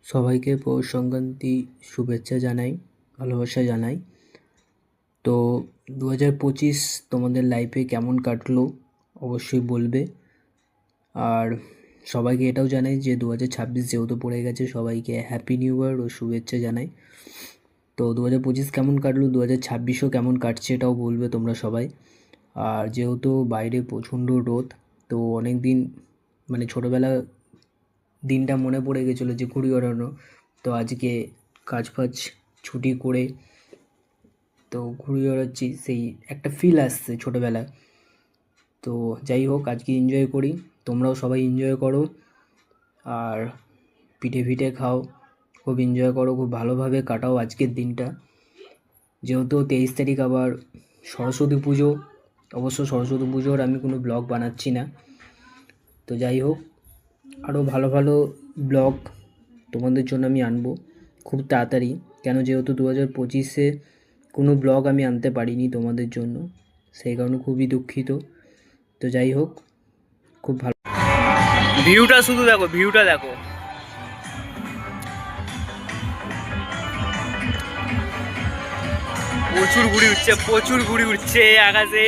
সবাইকে পৌষ সংক্রান্তি শুভেচ্ছা জানাই, ভালোবাসা জানাই। তো 2025 তোমাদের লাইফে কেমন কাটলো অবশ্যই বলবে। আর সবাইকে এটাও জানাই যে 2026 যেহেতু পড়ে গেছে, সবাইকে হ্যাপি নিউ ইয়ার ও শুভেচ্ছা জানাই। তো 2025 কেমন কাটলো, 2026ও কেমন কাটছে এটাও বলবে তোমরা সবাই। আর যেহেতু বাইরে প্রচণ্ড রোদ, তো অনেক দিন মানে ছোটোবেলা দিনটা মনে পড়ে গেছিলো যে ঘুড়ি ওড়ানো। তো আজকে কাজ ফাজ ছুটি করে তো ঘুড়ি ওড়াচ্ছি, সেই একটা ফিল আসছে ছোটোবেলায়। তো যাই হোক, আজকে এনজয় করি, তোমরাও সবাই এনজয় করো। আর পিঠে ফিঠে খাও, খুব এনজয় করো, খুব ভালোভাবে কাটাও আজকের দিনটা। যেহেতু 23 তারিখ আবার সরস্বতী পুজো, অবশ্য সরস্বতী পুজোর আমি কোনো ব্লগ বানাচ্ছি না। তো যাই হোক, আরও ভালো ভালো ব্লগ তোমাদের জন্য আমি আনবো খুব তাড়াতাড়ি, কেন যেহেতু 2025-এ কোনো ব্লগ আমি আনতে পারিনি তোমাদের জন্য, সেই কারণে খুবই দুঃখিত। তো যাই হোক, খুব ভালো ভিউটা শুধু দেখো, ভিউটা দেখো। প্রচুর ঘুড়ি উঠছে, প্রচুর ঘুড়ি উঠছে আকাশে।